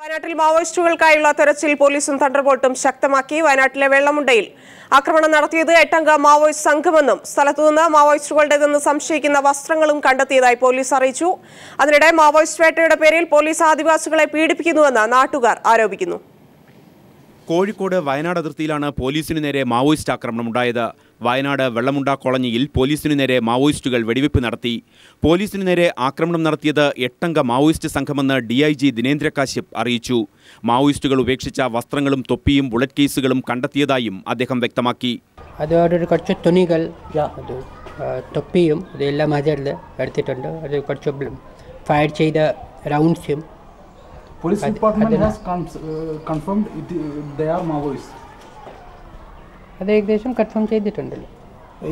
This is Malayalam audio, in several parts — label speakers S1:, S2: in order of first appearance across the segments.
S1: വയനാട്ടിൽ മാവോയിസ്റ്റുകൾക്കായുള്ള തെരച്ചിൽ പോലീസും തണ്ടർബോൾട്ടും ശക്തമാക്കി. വയനാട്ടിലെ വെള്ളമുണ്ടയിൽ ആക്രമണം നടത്തിയത് 8 അംഗ മാവോയിസ്റ്റ് സംഘമെന്നും സ്ഥലത്തുനിന്ന് മാവോയിസ്റ്റുകളുടേതെന്ന് സംശയിക്കുന്ന വസ്ത്രങ്ങളും കണ്ടെത്തിയതായി പോലീസ് അറിയിച്ചു. അതിനിടെ മാവോയിസ്റ്റ് വേട്ടയുടെ പേരിൽ പോലീസ് ആദിവാസികളെ പീഡിപ്പിക്കുന്നുവെന്ന് നാട്ടുകാർ ആരോപിക്കുന്നു.
S2: കോഴിക്കോട് വയനാട് അതിർത്തിയിലാണ് പോലീസിനു നേരെ മാവോയിസ്റ്റ് ആക്രമണം ഉണ്ടായത്. വയനാട് വെള്ളമുണ്ട കോളനിയിൽ പോലീസിനു നേരെ മാവോയിസ്റ്റുകൾ വെടിവെപ്പ് നടത്തി. പോലീസിനു നേരെ ആക്രമണം നടത്തിയത് 8 അംഗ മാവോയിസ്റ്റ് സംഘമെന്ന് DIG ദിനേന്ദ്ര കാശ്യപ് അറിയിച്ചു. മാവോയിസ്റ്റുകൾ ഉപേക്ഷിച്ച വസ്ത്രങ്ങളും തൊപ്പിയും ബുള്ളറ്റ് കേസുകളും കണ്ടെത്തിയതായും അദ്ദേഹം വ്യക്തമാക്കി.
S3: അതോടൊരു കുറച്ച് തുണികൾ, തൊപ്പിയും ഇതെല്ലാം അതിൽ എടുത്തിട്ടുണ്ട്. അത് കുറച്ച് ഫയർ ചെയ്ത റൗണ്ട്സും.
S4: Police department has confirmed they are Maoists.
S3: അത് ഏകദേശം കൺഫേം ചെയ്തിട്ടുണ്ടല്ലോ.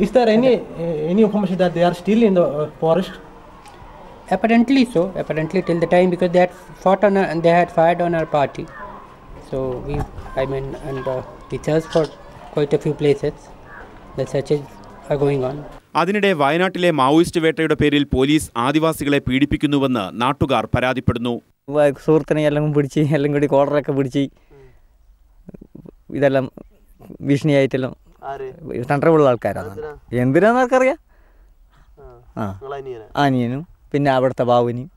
S4: Is there any information that they are still in the forest?
S3: Apparently so. Apparently till the time, because they had fired on our party. So we searched for quite a few places. The searches are going on.
S2: അതിനിടെ വയനാട്ടിലെ മാവോയിസ്റ്റ് വേട്ടയുടെ പേരിൽ പോലീസ് ആദിവാസികളെ പീഡിപ്പിക്കുന്നുവെന്ന് നാട്ടുകാർ പരാതിപ്പെടുന്നു.
S5: സുഹൃത്തിനെ എല്ലാം പിടിച്ച് എല്ലാം കൂടി കോളറൊക്കെ പിടിച്ച് ഇതെല്ലാം ഭീഷണിയായിട്ടെല്ലാം തണ്ടറുള്ള ആൾക്കാരാണ്. എന്തിനാന്ന് ആർക്കറിയാം. അനിയനും പിന്നെ അവിടുത്തെ ബാബുനും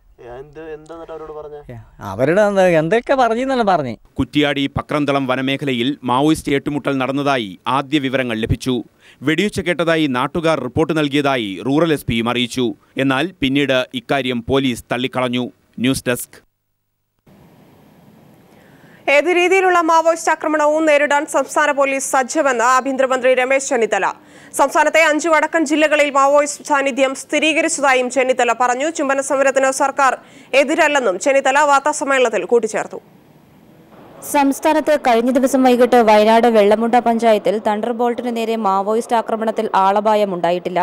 S5: അവരുടെ എന്തൊക്കെ പറഞ്ഞെന്നല്ല പറഞ്ഞേ.
S2: കുറ്റിയാടി പക്രന്തളം വനമേഖലയിൽ മാവോയിസ്റ്റ് ഏറ്റുമുട്ടൽ നടന്നതായി ആദ്യ വിവരങ്ങൾ ലഭിച്ചു. വെടിവെച്ച് കേട്ടതായി നാട്ടുകാർ റിപ്പോർട്ട് നൽകിയതായി റൂറൽ SP അറിയിച്ചു. എന്നാൽ പിന്നീട് ഇക്കാര്യം പോലീസ് തള്ളിക്കളഞ്ഞു. News desk.
S1: ഏത് രീതിയിലുള്ള മാവോയിസ്റ്റ് ആക്രമണവും നേരിടാൻ സംസ്ഥാന പോലീസ് സജ്ജമെന്ന് ആഭ്യന്തരമന്ത്രി രമേശ് ചെന്നിത്തല. സംസ്ഥാനത്തെ 5 വടക്കൻ ജില്ലകളിൽ മാവോയിസ്റ്റ് സാന്നിധ്യം സ്ഥിരീകരിച്ചതായും ചെന്നിത്തല പറഞ്ഞു. ചുംബന സമരത്തിന് സർക്കാർ എതിരല്ലെന്നും ചെന്നിത്തല വാർത്താസമ്മേളനത്തിൽ കൂട്ടിച്ചേർത്തു.
S6: സംസ്ഥാനത്ത് കഴിഞ്ഞ ദിവസം വൈകിട്ട് വയനാട് വെള്ളമുണ്ട പഞ്ചായത്തിൽ തണ്ടർബോൾട്ടിന് നേരെ മാവോയിസ്റ്റ് ആക്രമണത്തിൽ ആളപായമുണ്ടായിട്ടില്ല.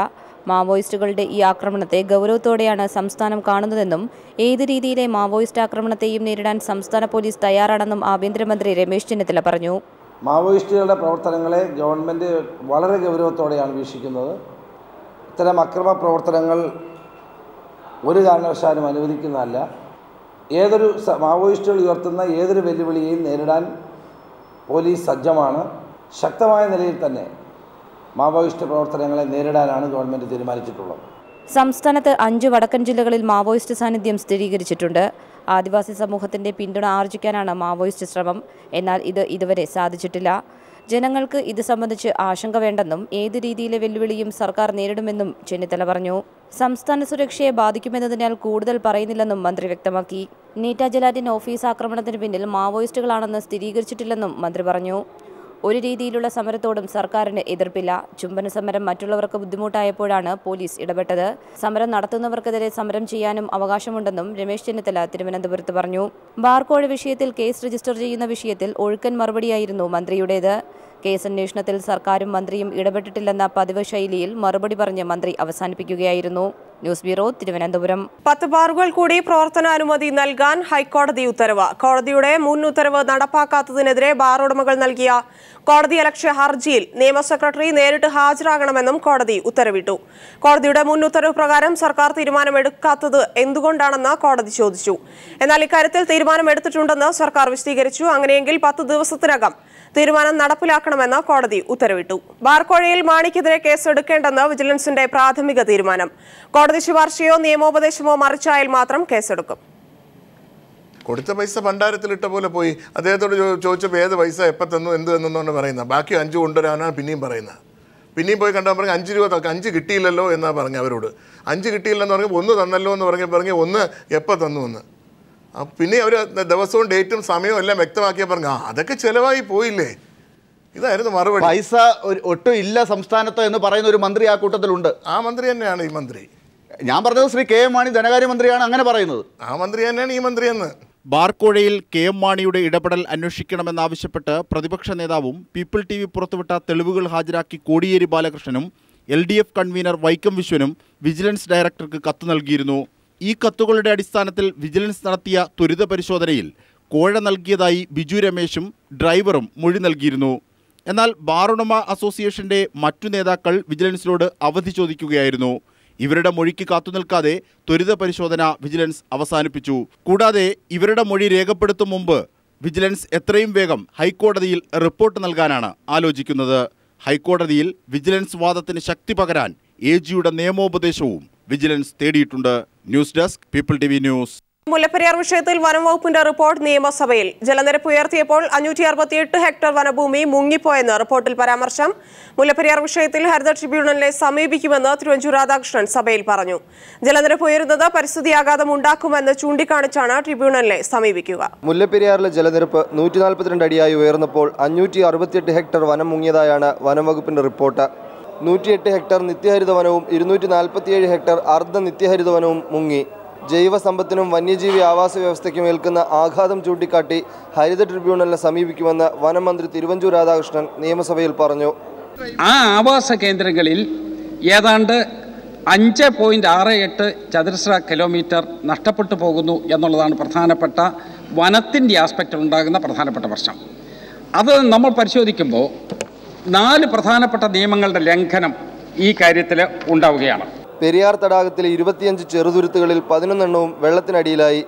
S6: മാവോയിസ്റ്റുകളുടെ ഈ ആക്രമണത്തെ ഗൗരവത്തോടെയാണ് സംസ്ഥാനം കാണുന്നതെന്നും ഏത് രീതിയിലെ മാവോയിസ്റ്റ് ആക്രമണത്തെയും നേരിടാൻ സംസ്ഥാന പോലീസ് തയ്യാറാണെന്നും ആഭ്യന്തരമന്ത്രി രമേശ് ചെന്നിത്തല പറഞ്ഞു.
S7: മാവോയിസ്റ്റുകളുടെ പ്രവർത്തനങ്ങളെ ഗവൺമെൻറ് വളരെ ഗൗരവത്തോടെയാണ് വീക്ഷിക്കുന്നത്. ഇത്തരം അക്രമ പ്രവർത്തനങ്ങൾ ഒരു കാരണവശാലും അനുവദിക്കുന്നതല്ല. ഏതൊരു മാവോയിസ്റ്റുകൾ ഉയർത്തുന്ന ഏതൊരു വെല്ലുവിളിയെയും നേരിടാൻ പോലീസ് സജ്ജമാണ്. ശക്തമായ നിലയിൽ തന്നെ മാവോയിസ്റ്റ് പ്രവർത്തനങ്ങളെ നേരിടാനാണ് ഗവൺമെൻറ് തീരുമാനിച്ചിട്ടുള്ളത്.
S6: സംസ്ഥാനത്ത് 5 വടക്കൻ ജില്ലകളിൽ മാവോയിസ്റ്റ് സാന്നിധ്യം സ്ഥിരീകരിച്ചിട്ടുണ്ട്. ആദിവാസി സമൂഹത്തിന്റെ പിന്തുണ ആർജിക്കാനാണ് മാവോയിസ്റ്റ് ശ്രമം. എന്നാൽ ഇത് ഇതുവരെ സാധിച്ചിട്ടില്ല. ജനങ്ങൾക്ക് ഇത് സംബന്ധിച്ച് ആശങ്ക വേണ്ടെന്നും ഏത് രീതിയിലെ വെല്ലുവിളിയും സർക്കാർ നേരിടുമെന്നും ചെന്നിത്തല പറഞ്ഞു. സംസ്ഥാന സുരക്ഷയെ ബാധിക്കുമെന്നതിനാൽ കൂടുതൽ പറയുന്നില്ലെന്നും മന്ത്രി വ്യക്തമാക്കി. നീറ്റ ജലാറ്റിൻ ഓഫീസ് ആക്രമണത്തിന് പിന്നിൽ മാവോയിസ്റ്റുകളാണെന്ന് സ്ഥിരീകരിച്ചിട്ടില്ലെന്നും മന്ത്രി പറഞ്ഞു. ഒരു രീതിയിലുള്ള സമരത്തോടും സർക്കാരിന് എതിർപ്പില്ല. ചുംബന സമരം മറ്റുള്ളവർക്ക് ബുദ്ധിമുട്ടായപ്പോഴാണ് പോലീസ് ഇടപെട്ടത്. സമരം നടത്തുന്നവർക്കെതിരെ സമരം ചെയ്യാനും അവകാശമുണ്ടെന്നും രമേശ് ചെന്നിത്തല തിരുവനന്തപുരത്ത് പറഞ്ഞു. ബാർക്കോഴ വിഷയത്തിൽ കേസ് രജിസ്റ്റർ ചെയ്യുന്ന വിഷയത്തിൽ ഒഴുക്കൻ മറുപടിയായിരുന്നു മന്ത്രിയുടേത്. കേസ് അന്വേഷണത്തിൽ സർക്കാരും മന്ത്രിയും ഇടപെട്ടിട്ടില്ലെന്ന പതിവ് ശൈലിയിൽ മറുപടി പറഞ്ഞ് മന്ത്രി അവസാനിപ്പിക്കുകയായിരുന്നു. News bureau, Thiruvananthapuram.
S1: 10 ബാറുകൾ കൂടി പ്രവർത്തനാനുമതി നൽകാൻ ഹൈക്കോടതി ഉത്തരവ്. കോടതിയുടെ മുൻ ഉത്തരവ് നടപ്പാക്കാത്തതിനെതിരെ ബാർ ഉടമകൾ നൽകിയ കോടതിയലക്ഷ്യ ഹർജിയിൽ നിയമ സെക്രട്ടറി നേരിട്ട് ഹാജരാകണമെന്നും കോടതി ഉത്തരവിട്ടു. കോടതിയുടെ മുൻ ഉത്തരവ് പ്രകാരം സർക്കാർ തീരുമാനമെടുക്കാത്തത് എന്തുകൊണ്ടാണെന്ന് കോടതി ചോദിച്ചു. എന്നാൽ ഇക്കാര്യത്തിൽ തീരുമാനമെടുത്തിട്ടുണ്ടെന്ന് സർക്കാർ വിശദീകരിച്ചു. അങ്ങനെയെങ്കിൽ 10 ദിവസത്തിനകം തീരുമാനം നടപ്പിലാക്കണമെന്ന് കോടതി ഉത്തരവിട്ടു. ബാർക്കോഴയിൽ മാണിക്കെതിരെ കേസെടുക്കേണ്ടെന്ന് വിജിലൻസിന്റെ പ്രാഥമിക തീരുമാനം. കോടതി ശുപാർശയോ നിയമോപദേശമോ മറിച്ചായാൽ മാത്രം കേസെടുക്കും.
S8: കൊടുത്ത പൈസ ഭണ്ഡാരത്തിലിട്ട പോലെ പോയി അദ്ദേഹത്തോട് ചോദിച്ചപ്പോൾ ഏത് പൈസ എപ്പോൾ തന്നു എന്ത് തന്നെന്നാണ് പറയുന്നത്. ബാക്കി 5 കൊണ്ടുവരാനാണ് പിന്നെയും പറയുന്നത്. പിന്നെയും പോയി കണ്ടാൽ പറഞ്ഞ് 5 രൂപ 5 കിട്ടിയില്ലല്ലോ എന്നാണ് പറഞ്ഞത്. അവരോട് 5 കിട്ടിയില്ലെന്ന് പറഞ്ഞപ്പോൾ 1 തന്നല്ലോ എന്ന് പറഞ്ഞ് 1 എപ്പോൾ തന്നു എന്ന്. പിന്നെ അവർ ദിവസവും ഡേറ്റും സമയവും എല്ലാം വ്യക്തമാക്കിയാൽ പറഞ്ഞു അതൊക്കെ ചിലവായി പോയില്ലേ. ഇതായിരുന്നു മറുപടി.
S9: പൈസ ഒട്ടും ഇല്ല സംസ്ഥാനത്ത് എന്ന് പറയുന്ന ഒരു മന്ത്രി ആ കൂട്ടത്തിലുണ്ട്.
S8: ആ മന്ത്രി തന്നെയാണ് ഈ മന്ത്രി.
S9: ഞാൻ പറഞ്ഞത് ശ്രീ KM മാണി ധനകാര്യമന്ത്രിയാണ് അങ്ങനെ പറയുന്നത്.
S8: ആ മന്ത്രി തന്നെയാണ് ഈ മന്ത്രി എന്ന്.
S2: ബാർക്കോഴയിൽ KM മാണിയുടെ ഇടപെടൽ അന്വേഷിക്കണമെന്നാവശ്യപ്പെട്ട് പ്രതിപക്ഷ നേതാവും പീപ്പിൾ TV പുറത്തുവിട്ട തെളിവുകൾ ഹാജരാക്കി കോടിയേരി ബാലകൃഷ്ണനും LDF കൺവീനർ വൈക്കം വിശ്വനും വിജിലൻസ് ഡയറക്ടർക്ക് കത്ത് നൽകിയിരുന്നു. ഈ കത്തുകളുടെ അടിസ്ഥാനത്തിൽ വിജിലൻസ് നടത്തിയ ത്വരിത പരിശോധനയിൽ കോഴ നൽകിയതായി ബിജു രമേശും ഡ്രൈവറും മൊഴി നൽകിയിരുന്നു. എന്നാൽ ബാറുടമ അസോസിയേഷന്റെ മറ്റു നേതാക്കൾ വിജിലൻസിനോട് അവധി ചോദിക്കുകയായിരുന്നു. ഇവരുടെ മൊഴിക്ക് കാത്തുനിൽക്കാതെ ത്വരിത പരിശോധന വിജിലൻസ് അവസാനിപ്പിച്ചു. കൂടാതെ ഇവരുടെ മൊഴി രേഖപ്പെടുത്തും മുമ്പ് വിജിലൻസ് എത്രയും വേഗം ഹൈക്കോടതിയിൽ റിപ്പോർട്ട് നൽകാനാണ് ആലോചിക്കുന്നത്. ഹൈക്കോടതിയിൽ വിജിലൻസ് വാദത്തിന് ശക്തി പകരാൻ AGയുടെ നിയമോപദേശവും വിജിലൻസ് തേടിയിട്ടുണ്ട്. News desk people TV news.
S1: Mullaperiyar വിഷയത്തിൽ വനം വകുപ്പിന്റെ റിപ്പോർട്ട് നിയമസഭയിൽ. ജലനിരപ്പ് ഉയർത്തിയപ്പോൾ 568 ഹെക്ടർ വനഭൂമി മുങ്ങിപ്പോയെന്ന് റിപ്പോർട്ടിൽ പരാമർശം. മുല്ലപ്പെരിയാർ വിഷയത്തിൽ ഹരിത ട്രിബ്യൂണലിനെ സമീപിക്കുമെന്ന് തിരുവഞ്ചൂർ രാധാകൃഷ്ണൻ സഭയിൽ പറഞ്ഞു. ജലനിരപ്പ് ഉയരുന്നത് പരിസ്ഥിതി ആഘാതം ഉണ്ടാക്കുമെന്ന് ചൂണ്ടിക്കാണിച്ചാണ് ട്രിബ്യൂണലിനെ സമീപിക്കുക.
S10: മുല്ലപ്പെരിയാറിലെ ജലനിരപ്പ് 142 അടിയായി ഉയർന്നപ്പോൾ 568 ഹെക്ടർ വനം മുങ്ങിയതായാണ് വനം വകുപ്പിന്റെ റിപ്പോർട്ട്. 108 ഹെക്ടർ നിത്യഹരിത വനവും 247 ഹെക്ടർ അർദ്ധ നിത്യഹരിത വനവും മുങ്ങി. ജൈവസമ്പത്തിനും വന്യജീവി ആവാസ വ്യവസ്ഥയ്ക്കും ഏൽക്കുന്ന ആഘാതം ചൂണ്ടിക്കാട്ടി ഹരിത ട്രിബ്യൂണലിനെ സമീപിക്കുമെന്ന് വനം മന്ത്രി തിരുവഞ്ചൂർ രാധാകൃഷ്ണൻ നിയമസഭയിൽ പറഞ്ഞു.
S11: ആ ആവാസ കേന്ദ്രങ്ങളിൽ ഏതാണ്ട് 5.68 ചതുരശ്ര കിലോമീറ്റർ നഷ്ടപ്പെട്ടു പോകുന്നു എന്നുള്ളതാണ് പ്രധാനപ്പെട്ട വനത്തിൻ്റെ ആസ്പെക്റ്റിൽ ഉണ്ടാകുന്ന പ്രധാനപ്പെട്ട പ്രശ്നം. അത് നമ്മൾ പരിശോധിക്കുമ്പോൾ 4 പ്രധാനപ്പെട്ട നിയമങ്ങളുടെ ലംഘനം ഈ കാര്യത്തിൽ ഉണ്ടാവുകയാണ്.
S10: പെരിയാർ തടാകത്തിലെ 25 ചെറുതുരുത്തുകളിൽ 11 എണ്ണവും വെള്ളത്തിനടിയിലായി.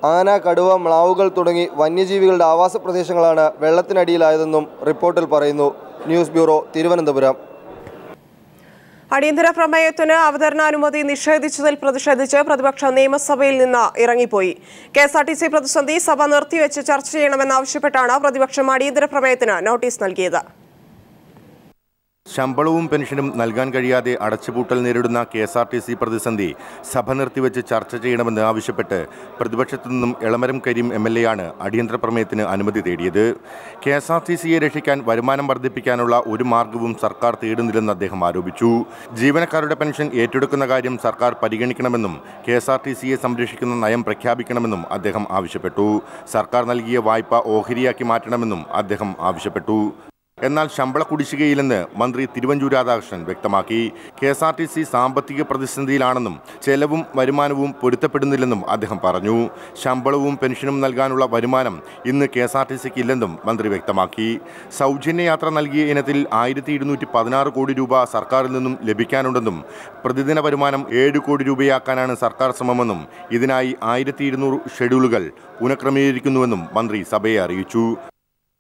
S10: ആന, കടുവ, മ്ലാവുകൾ തുടങ്ങി വന്യജീവികളുടെ ആവാസ പ്രദേശങ്ങളാണ് വെള്ളത്തിനടിയിലായതെന്നും റിപ്പോർട്ടിൽ പറയുന്നു. News bureau, Thiruvananthapuram.
S1: അടിയന്തര പ്രമേയത്തിന് അവതരണാനുമതി നിഷേധിച്ചതിൽ പ്രതിഷേധിച്ച് പ്രതിപക്ഷം നിയമസഭയിൽ നിന്ന് ഇറങ്ങിപ്പോയി. KSRTC പ്രതിസന്ധി സഭ നിർത്തിവെച്ച് ചർച്ച ചെയ്യണമെന്നാവശ്യപ്പെട്ടാണ് പ്രതിപക്ഷം അടിയന്തര പ്രമേയത്തിന് നോട്ടീസ് നൽകിയത്.
S12: ശമ്പളവും പെൻഷനും നൽകാൻ കഴിയാതെ അടച്ചുപൂട്ടൽ നേരിടുന്ന KSRTC പ്രതിസന്ധി സഭ നിർത്തിവെച്ച് ചർച്ച ചെയ്യണമെന്ന് ആവശ്യപ്പെട്ട് പ്രതിപക്ഷത്തു നിന്നും എളമരം കരീം MLA ആണ് അടിയന്തര പ്രമേയത്തിന് അനുമതി തേടിയത്. KSRTCയെ രക്ഷിക്കാൻ വരുമാനം വർദ്ധിപ്പിക്കാനുള്ള ഒരു മാർഗവും സർക്കാർ തേടുന്നില്ലെന്ന് അദ്ദേഹം ആരോപിച്ചു. ജീവനക്കാരുടെ പെൻഷൻ ഏറ്റെടുക്കുന്ന കാര്യം സർക്കാർ പരിഗണിക്കണമെന്നും KSRTCയെ സംരക്ഷിക്കുന്ന നയം പ്രഖ്യാപിക്കണമെന്നും അദ്ദേഹം ആവശ്യപ്പെട്ടു. സർക്കാർ നൽകിയ വായ്പ ഓഹരിയാക്കി മാറ്റണമെന്നും അദ്ദേഹം ആവശ്യപ്പെട്ടു. എന്നാൽ ശമ്പള കുടിശ്ശികയില്ലെന്ന് മന്ത്രി തിരുവഞ്ചൂർ രാധാകൃഷ്ണൻ വ്യക്തമാക്കി. KSRTC സാമ്പത്തിക പ്രതിസന്ധിയിലാണെന്നും ചെലവും വരുമാനവും പൊരുത്തപ്പെടുന്നില്ലെന്നും അദ്ദേഹം പറഞ്ഞു. ശമ്പളവും പെൻഷനും നൽകാനുള്ള വരുമാനം ഇന്ന് KSRTCക്ക് ഇല്ലെന്നും മന്ത്രി വ്യക്തമാക്കി. സൗജന്യ യാത്ര നൽകിയ ഇനത്തിൽ 1216 കോടി രൂപ സർക്കാരിൽ നിന്നും ലഭിക്കാനുണ്ടെന്നും പ്രതിദിന വരുമാനം 7 കോടി രൂപയാക്കാനാണ് സർക്കാർ ശ്രമമെന്നും ഇതിനായി 1200 ഷെഡ്യൂളുകൾ പുനഃക്രമീകരിക്കുന്നുവെന്നും മന്ത്രി സഭയെ അറിയിച്ചു.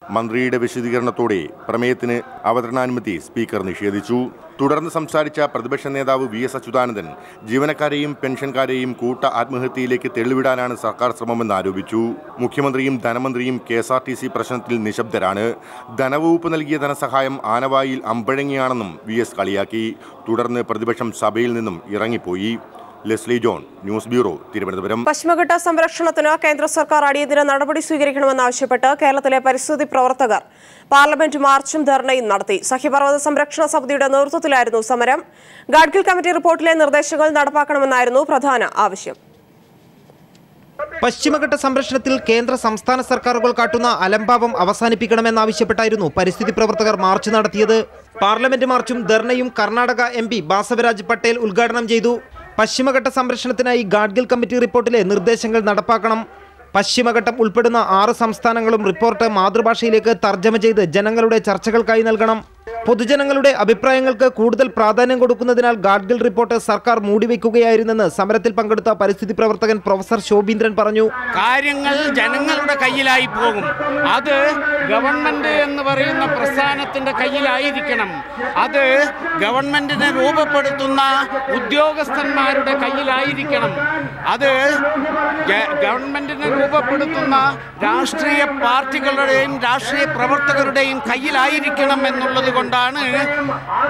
S12: മന്ത്രിയുടെ വിശദീകരണത്തോടെ പ്രമേയത്തിന് അവതരണാനുമതി സ്പീക്കർ നിഷേധിച്ചു. തുടർന്ന് സംസാരിച്ച പ്രതിപക്ഷ നേതാവ് VS അച്യുതാനന്ദൻ ജീവനക്കാരെയും പെൻഷൻകാരെയും കൂട്ട ആത്മഹത്യയിലേക്ക് തെളിവിടാനാണ് സർക്കാർ ശ്രമമെന്ന് ആരോപിച്ചു. മുഖ്യമന്ത്രിയും ധനമന്ത്രിയും KSRTC പ്രശ്നത്തിൽ നിശബ്ദരാണ്. ധനവകുപ്പ് നൽകിയ ധനസഹായം ആനവായിൽ അമ്പഴങ്ങിയാണെന്നും VS കളിയാക്കി. തുടർന്ന് പ്രതിപക്ഷം സഭയിൽ നിന്നും ഇറങ്ങിപ്പോയി. Leslie John, news bureau, Thiruvananthapuram.
S1: പശ്ചിമഘട്ട സംരക്ഷണത്തിന് കേന്ദ്ര സർക്കാർ അടിയന്തര നടപടി സ്വീകരിക്കണമെന്നാവശ്യപ്പെട്ട് കേരളത്തിലെ പരിസ്ഥിതി പ്രവർത്തകർ പാർലമെന്റ് മാർച്ചും ധർണയും നടത്തി. സഹ്യപർവ്വത സംരക്ഷണ സമിതിയുടെ നേതൃത്വത്തിലായിരുന്നു സമരം. ഗാഡ്ഗിൽ കമ്മിറ്റി റിപ്പോർട്ടിലെ നിർദ്ദേശങ്ങൾ നടപ്പാക്കണമെന്നായിരുന്നു പ്രധാന ആവശ്യം.
S13: പശ്ചിമഘട്ട സംരക്ഷണത്തിൽ കേന്ദ്ര സംസ്ഥാന സർക്കാരുകൾ കാട്ടുന്ന അലംഭാവം അവസാനിപ്പിക്കണമെന്നാവശ്യപ്പെട്ടായിരുന്നു പരിസ്ഥിതി പ്രവർത്തകർ മാർച്ച് നടത്തിയത്. പാർലമെന്റ് മാർച്ചും ധർണയും കർണാടക MP ബാസവരാജ് പട്ടേൽ ഉദ്ഘാടനം ചെയ്തു. പശ്ചിമഘട്ട സംരക്ഷണത്തിനായി ഗാഡ്ഗിൽ കമ്മിറ്റി റിപ്പോർട്ടിലെ നിർദ്ദേശങ്ങൾ നടപ്പാക്കണം. പശ്ചിമഘട്ടം ഉൾപ്പെടുന്ന 6 സംസ്ഥാനങ്ങളും റിപ്പോർട്ട് മാതൃഭാഷയിലേക്ക് തർജ്ജമ ചെയ്ത് ജനങ്ങളുടെ ചർച്ചകൾക്കായി നൽകണം. പൊതുജനങ്ങളുടെ അഭിപ്രായങ്ങൾക്ക് കൂടുതൽ പ്രാധാന്യം കൊടുക്കുന്നതിനാൽ ഗാഡ്ഗിൽ റിപ്പോർട്ട് സർക്കാർ മൂടിവെക്കുകയായിരുന്നെന്ന് സമരത്തിൽ പങ്കെടുത്ത പരിസ്ഥിതി പ്രവർത്തകൻ പ്രൊഫസർ ശോഭീന്ദ്രൻ പറഞ്ഞു.
S11: കാര്യങ്ങൾ ജനങ്ങളുടെ കയ്യിലായി പോകും. അത് ഗവൺമെന്റ് എന്ന് പറയുന്ന പ്രസ്ഥാനത്തിന്റെ കയ്യിലായിരിക്കണം. അത് ഗവൺമെന്റിനെ രൂപപ്പെടുത്തുന്ന ഉദ്യോഗസ്ഥന്മാരുടെ കയ്യിലായിരിക്കണം. അത് ഗവൺമെന്റിനെ രൂപപ്പെടുത്തുന്ന രാഷ്ട്രീയ പാർട്ടികളുടെയും രാഷ്ട്രീയ പ്രവർത്തകരുടെയും കയ്യിലായിരിക്കണം എന്നുള്ളത് കൊണ്ടാണ്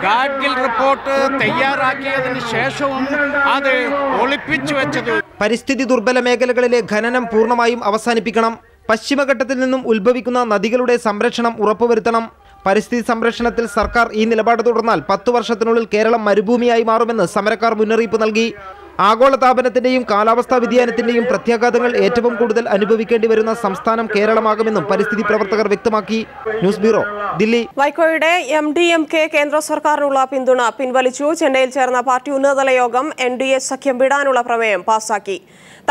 S11: ഗാഡ്ഗിൽ റിപ്പോർട്ട് തയ്യാറാക്കിയതിന് ശേഷവും അത് ഒളിപ്പിച്ചു വെച്ചത്.
S13: പരിസ്ഥിതി ദുർബല മേഖലകളിലെ ഖനനം പൂർണ്ണമായും അവസാനിപ്പിക്കണം. പശ്ചിമഘട്ടത്തിൽ നിന്നും ഉത്ഭവിക്കുന്ന നദികളുടെ സംരക്ഷണം ഉറപ്പുവരുത്തണം. പരിസ്ഥിതി സംരക്ഷണത്തിൽ സർക്കാർ ഈ നിലപാട് തുടർന്നാൽ 10 വർഷത്തിനുള്ളിൽ കേരളം മരുഭൂമിയായി മാറുമെന്ന് സമരക്കാർ മുന്നറിയിപ്പ് നൽകി. ആഗോളതാപനത്തിന്റെയും കാലാവസ്ഥാ വ്യതിയാനത്തിന്റെയും പ്രത്യാഘാതങ്ങൾ ഏറ്റവും കൂടുതൽ അനുഭവിക്കേണ്ടി വരുന്ന സംസ്ഥാനം കേരളമാകുമെന്നും പരിസ്ഥിതി പ്രവർത്തകർ വ്യക്തമാക്കി. News bureau, Delhi.
S1: വൈക്കോയുടെ MDMK കേന്ദ്ര സർക്കാരിനുള്ള പിന്തുണ പിൻവലിച്ചു. ചെന്നൈയിൽ ചേർന്ന പാർട്ടി ഉന്നതതല യോഗം NDA സഖ്യം വിടാനുള്ള പ്രമേയം പാസാക്കി.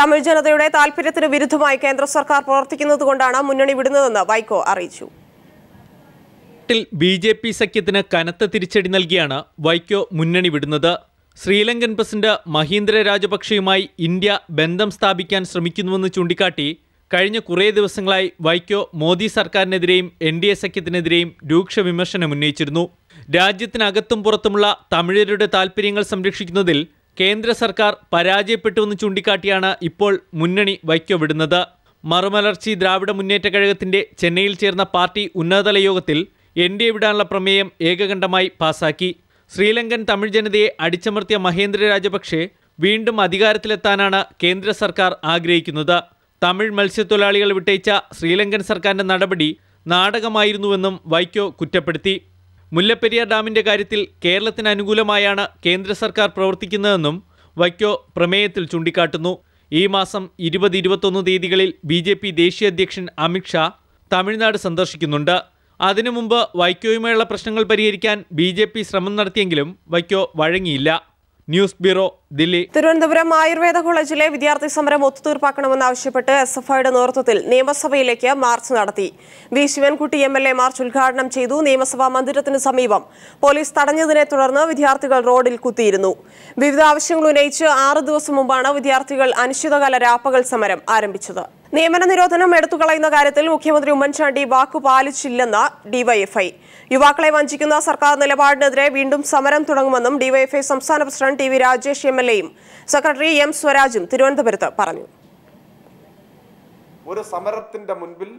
S1: തമിഴ് ജനതയുടെ താൽപര്യത്തിന് വിരുദ്ധമായി കേന്ദ്ര സർക്കാർ പ്രവർത്തിക്കുന്നതുകൊണ്ടാണ് മുന്നണി വിടുന്നതെന്ന് വൈക്കോ അറിയിച്ചു.
S14: BJP സഖ്യത്തിന് കനത്ത തിരിച്ചടി നൽകിയാണ് വൈക്കോ മുന്നണി വിടുന്നത്. ശ്രീലങ്കൻ പ്രസിഡന്റ് മഹീന്ദ്ര രാജപക്ഷയുമായി ഇന്ത്യ ബന്ധം സ്ഥാപിക്കാൻ ശ്രമിക്കുന്നുവെന്ന് ചൂണ്ടിക്കാട്ടി കഴിഞ്ഞ കുറേ ദിവസങ്ങളായി വൈക്കോ മോദി സർക്കാരിനെതിരെയും NDA സഖ്യത്തിനെതിരെയും രൂക്ഷ വിമർശനം ഉന്നയിച്ചിരുന്നു. രാജ്യത്തിനകത്തും പുറത്തുമുള്ള തമിഴരുടെ താൽപ്പര്യങ്ങൾ സംരക്ഷിക്കുന്നതിൽ കേന്ദ്ര സർക്കാർ പരാജയപ്പെട്ടുവെന്ന് ചൂണ്ടിക്കാട്ടിയാണ് ഇപ്പോൾ മുന്നണി വൈക്കോ വിടുന്നത്. മറുമലർച്ചി ദ്രാവിഡ മുന്നേറ്റ കഴകത്തിന്റെ ചെന്നൈയിൽ ചേർന്ന പാർട്ടി ഉന്നതതല യോഗത്തിൽ NDA വിടാനുള്ള പ്രമേയം ഏകകണ്ഠമായി പാസാക്കി. ശ്രീലങ്കൻ തമിഴ് ജനതയെ അടിച്ചമർത്തിയ മഹേന്ദ്ര രാജപക്ഷെ വീണ്ടും അധികാരത്തിലെത്താനാണ് കേന്ദ്ര സർക്കാർ ആഗ്രഹിക്കുന്നത്. തമിഴ് മത്സ്യത്തൊഴിലാളികൾ വിട്ടയച്ച ശ്രീലങ്കൻ സർക്കാരിന്റെ നടപടി നാടകമായിരുന്നുവെന്നും വൈക്കോ കുറ്റപ്പെടുത്തി. മുല്ലപ്പെരിയാർ ഡാമിന്റെ കാര്യത്തിൽ കേരളത്തിന് അനുകൂലമായാണ് കേന്ദ്ര സർക്കാർ പ്രവർത്തിക്കുന്നതെന്നും വൈക്കോ പ്രമേയത്തിൽ ചൂണ്ടിക്കാട്ടുന്നു. ഈ മാസം 20-21 തീയതികളിൽ BJP ദേശീയ അധ്യക്ഷൻ അമിത്ഷാ തമിഴ്നാട് സന്ദർശിക്കുന്നുണ്ട്. അതിനു മുമ്പ് വൈക്കോയുമായുള്ള പ്രശ്നങ്ങൾ പരിഹരിക്കാൻ BJP ശ്രമം നടത്തിയെങ്കിലും വൈക്കോ വഴങ്ങിയില്ല. News bureau, Delhi.
S1: തിരുവനന്തപുരം ആയുർവേദ കോളേജിലെ വിദ്യാർത്ഥി സമരം ഒത്തുതീർപ്പാക്കണമെന്നാവശ്യപ്പെട്ട് SFIയുടെ നേതൃത്വത്തിൽ നിയമസഭയിലേക്ക് മാർച്ച് നടത്തി. വി ശിവൻകുട്ടി MLA മാർച്ച് ഉദ്ഘാടനം ചെയ്തു. നിയമസഭാ മന്ദിരത്തിന് സമീപം പോലീസ് തടഞ്ഞതിനെ തുടർന്ന് വിദ്യാർത്ഥികൾ റോഡിൽ കുത്തിയിരുന്നു. വിവിധ ആവശ്യങ്ങൾ ഉന്നയിച്ച് 6 ദിവസം മുമ്പാണ് വിദ്യാർത്ഥികൾ അനിശ്ചിതകാല രാപ്പകൽ സമരം ആരംഭിച്ചത്. നിയമന നിരോധനം എടുത്തുകളയുന്ന കാര്യത്തിൽ മുഖ്യമന്ത്രി ഉമ്മൻചാണ്ടി വാക്കുപാലിച്ചില്ലെന്ന് DYFI. യുവാക്കളെ വഞ്ചിക്കുന്ന സർക്കാർ നിലപാടിനെതിരെ വീണ്ടും സമരം തുടങ്ങുമെന്നും DYFI സംസ്ഥാന പ്രസിഡന്റ് TV രാജേഷ് MLAയും സെക്രട്ടറി M സ്വരാജും തിരുവനന്തപുരത്ത് പറഞ്ഞു.
S15: ഒരു സമരത്തിന്റെ മുൻപിൽ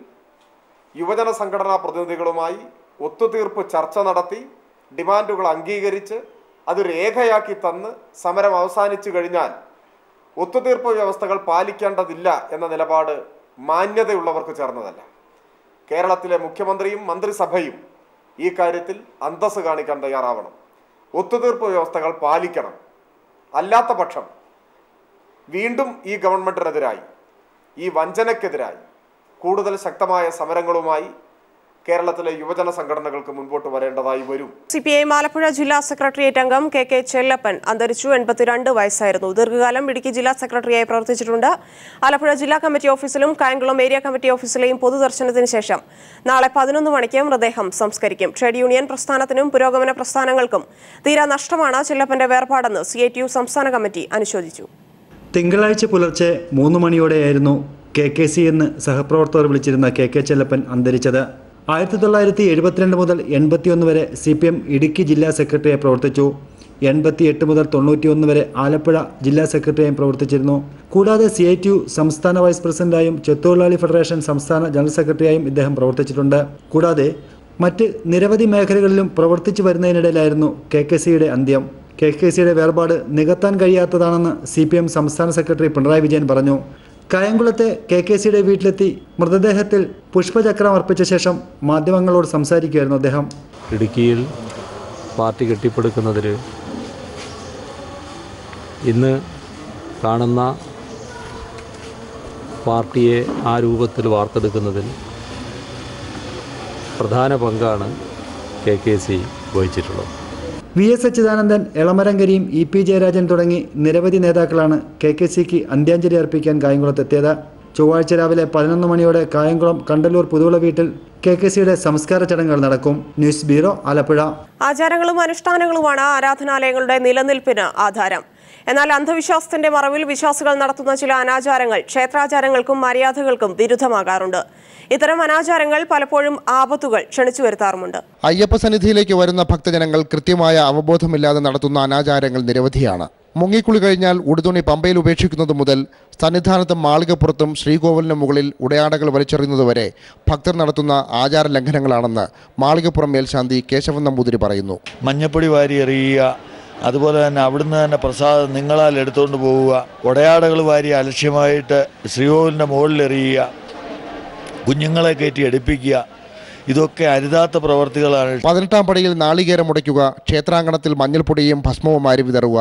S15: യുവജന സംഘടനാ പ്രതിനിധികളുമായി ഒത്തുതീർപ്പ് ചർച്ച നടത്തി ഡിമാൻഡുകൾ അംഗീകരിച്ച് അത് രേഖയാക്കി തന്ന് സമരം അവസാനിച്ചു കഴിഞ്ഞാൽ ഒത്തുതീർപ്പ് വ്യവസ്ഥകൾ പാലിക്കേണ്ടതില്ല എന്ന നിലപാട് മാന്യതയുള്ളവർക്ക് ചേർന്നതല്ല. കേരളത്തിലെ മുഖ്യമന്ത്രിയും മന്ത്രിസഭയും ഈ കാര്യത്തിൽ അന്തസ്സ് കാണിക്കാൻ തയ്യാറാവണം. ഒത്തുതീർപ്പ് വ്യവസ്ഥകൾ പാലിക്കണം. അല്ലാത്ത പക്ഷം വീണ്ടും ഈ ഗവൺമെന്റിനെതിരായി, ഈ വഞ്ചനയ്ക്കെതിരായി കൂടുതൽ ശക്തമായ സമരങ്ങളുമായി കേരളത്തിലെ യുവജന സംഘടനകൾക്ക് മുൻപോട്ട് വരേണ്ടതായി വരും.
S1: CPIM ആലപ്പുഴ ജില്ലാ സെക്രട്ടേറിയറ്റ് അംഗം KK ചെല്ലപ്പൻ അന്തരിച്ചു. 82 വയസ്സായിരുന്നു. ദീർഘകാലം ഇടുക്കി ജില്ലാ സെക്രട്ടറിയായി പ്രവർത്തിച്ചിട്ടുണ്ട്. ആലപ്പുഴ ജില്ലാ കമ്മിറ്റി ഓഫീസിലും കായംകുളം ഏരിയ കമ്മിറ്റി ഓഫീസിലെയും പൊതുദർശനത്തിന് ശേഷം നാളെ 11 മണിക്ക് മൃതദേഹം സംസ്കരിക്കും. ട്രേഡ് യൂണിയൻ പ്രസ്ഥാനത്തിനും പുരോഗമന പ്രസ്ഥാനങ്ങൾക്കും തീരാ നഷ്ടമാണ് ചെല്ലപ്പന്റെ വേർപാടെന്ന് CITU സംസ്ഥാന കമ്മിറ്റി അനുശോചിച്ചു.
S16: തിങ്കളാഴ്ച പുലർച്ചെ 3 മണിയോടെയായിരുന്നു KKC എന്ന് സഹപ്രവർത്തകർ വിളിച്ചിരുന്ന KK ചെല്ലപ്പൻ അന്തരിച്ചത്. 1972 മുതൽ 81 വരെ CPM ഇടുക്കി ജില്ലാ സെക്രട്ടറിയായി പ്രവർത്തിച്ചു. 88 മുതൽ 91 വരെ ആലപ്പുഴ ജില്ലാ സെക്രട്ടറിയായും പ്രവർത്തിച്ചിരുന്നു. കൂടാതെ CITU സംസ്ഥാന വൈസ് പ്രസിഡന്റായും ചെത്തൊഴിലാളി ഫെഡറേഷൻ സംസ്ഥാന ജനറൽ സെക്രട്ടറിയായും ഇദ്ദേഹം പ്രവർത്തിച്ചിട്ടുണ്ട്. കൂടാതെ മറ്റ് നിരവധി മേഖലകളിലും പ്രവർത്തിച്ചു വരുന്നതിനിടയിലായിരുന്നു KKCയുടെ അന്ത്യം. KKCയുടെ വേർപാട് നികത്താൻ കഴിയാത്തതാണെന്ന് CPM സംസ്ഥാന സെക്രട്ടറി പിണറായി വിജയൻ പറഞ്ഞു. കായംകുളത്തെ KKCയുടെ വീട്ടിലെത്തി മൃതദേഹത്തിൽ പുഷ്പചക്രം അർപ്പിച്ച ശേഷം മാധ്യമങ്ങളോട് സംസാരിക്കുകയായിരുന്നു അദ്ദേഹം.
S17: ഇടുക്കിയിൽ പാർട്ടി കെട്ടിപ്പടുക്കുന്നതിൽ ഇന്ന് കാണുന്ന പാർട്ടിയെ ആ രൂപത്തിൽ വാർത്തെടുക്കുന്നതിൽ പ്രധാന പങ്കാണ് KKC വഹിച്ചിട്ടുള്ളത്.
S16: VS Achuthanandan, എളമരങ്കരിയും EP Jayarajan തുടങ്ങി നിരവധി നേതാക്കളാണ് KKCക്ക് അന്ത്യാഞ്ജലി അർപ്പിക്കാൻ കായംകുളത്തെത്തിയത്. ചൊവ്വാഴ്ച രാവിലെ 11 മണിയോടെ കായംകുളം കണ്ടല്ലൂർ പുതുവിള വീട്ടിൽ KKCയുടെ സംസ്കാര ചടങ്ങുകൾ നടക്കും. News bureau, Alappuzha.
S1: ആചാരങ്ങളും അനുഷ്ഠാനങ്ങളുമാണ് ആരാധനാലയങ്ങളുടെ നിലനിൽപ്പിന് ആധാരം. എന്നാൽ അന്ധവിശ്വാസത്തിന്റെ മറവിൽ വിശ്വാസികൾ നടത്തുന്ന ചില അനാചാരങ്ങൾ ക്ഷേത്രാചാരങ്ങൾക്കും മര്യാദകൾക്കും വിരുദ്ധമാകാറുണ്ട്. ഇത്തരം അനാചാരങ്ങൾ പലപ്പോഴും ആപത്തുകൾ ക്ഷണിച്ചു വരുത്താറുമുണ്ട്.
S18: അയ്യപ്പ സന്നിധിയിലേക്ക് വരുന്ന ഭക്തജനങ്ങൾ കൃത്യമായ അവബോധമില്ലാതെ നടത്തുന്ന അനാചാരങ്ങൾ നിരവധിയാണ്. മുങ്ങിക്കുളി കഴിഞ്ഞാൽ ഉടുതുണി പമ്പയിൽ ഉപേക്ഷിക്കുന്നത് മുതൽ സന്നിധാനത്തും മാളികപ്പുറത്തും ശ്രീകോവിലിന് മുകളിൽ ഉടയാടകൾ വലിച്ചെറിയുന്നതുവരെ ഭക്തർ നടത്തുന്ന ആചാര ലംഘനങ്ങളാണെന്ന് മാളികപ്പുറം മേൽശാന്തി കേശവൻ നമ്പൂതിരി പറയുന്നു.
S19: മഞ്ഞപ്പൊടി വാരി എറിയുക, അതുപോലെ തന്നെ അവിടുന്ന് തന്നെ പ്രസാദം നിങ്ങളാൽ എടുത്തുകൊണ്ട് പോവുക, ഉടയാടകൾ വാരി അലക്ഷ്യമായിട്ട് ശ്രീകോവിലിൻ്റെ മുകളിൽ എറിയുക, കുഞ്ഞുങ്ങളെ കയറ്റി എടുപ്പിക്കുക, ഇതൊക്കെ അരുതാത്ത പ്രവർത്തികളാണ്. 18-ാം പടിയിൽ നാളികേരം ഉടയ്ക്കുക, ക്ഷേത്രാങ്കണത്തിൽ മഞ്ഞൾപ്പൊടിയും ഭസ്മവും മാരി വിതറുക,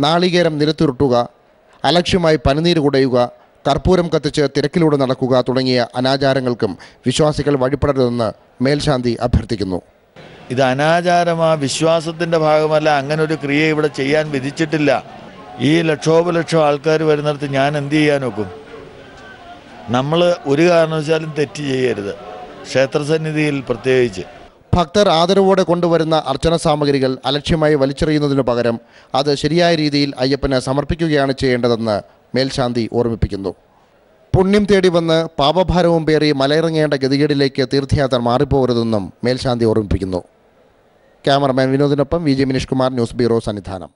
S19: നാളികേരം നിലത്തുരുട്ടുക, അലക്ഷ്യമായി പനിനീര് കുടയുക, കർപ്പൂരം കത്തിച്ച് തിരക്കിലൂടെ നടക്കുക തുടങ്ങിയ അനാചാരങ്ങൾക്കും വിശ്വാസികൾ വഴിപ്പെടരുതെന്ന് മേൽശാന്തി അഭ്യർത്ഥിക്കുന്നു. ഇത് അനാചാരമാ, വിശ്വാസത്തിൻ്റെ ഭാഗമല്ല. അങ്ങനെ ഒരു ക്രിയ ഇവിടെ ചെയ്യാൻ വിധിച്ചിട്ടില്ല. ഈ ലക്ഷോപലക്ഷം ആൾക്കാർ വരുന്നിടത്ത് ഞാൻ എന്ത് ചെയ്യാനൊക്കും? നമ്മൾ ഒരു കാരണവശാലും തെറ്റ് ചെയ്യരുത്, ക്ഷേത്രസന്നിധിയിൽ പ്രത്യേകിച്ച്.
S18: ഭക്തർ ആദരവോടെ കൊണ്ടുവരുന്ന അർച്ചന സാമഗ്രികൾ അലക്ഷ്യമായി വലിച്ചെറിയുന്നതിനു പകരം അത് ശരിയായ രീതിയിൽ അയ്യപ്പന് സമർപ്പിക്കുകയാണ് ചെയ്യേണ്ടതെന്ന് മേൽശാന്തി ഓർമ്മിപ്പിക്കുന്നു. പുണ്യം തേടി വന്ന് പാപഭാരവും പേറി മലയിറങ്ങേണ്ട ഗതികേടിലേക്ക് തീർത്ഥയാത്ര മാറിപ്പോകരുതെന്നും മേൽശാന്തി ഓർമ്മിപ്പിക്കുന്നു. ക്യാമറമാൻ വിനോദിനൊപ്പം V J Mineesh Kumar, news bureau, Sannidhanam.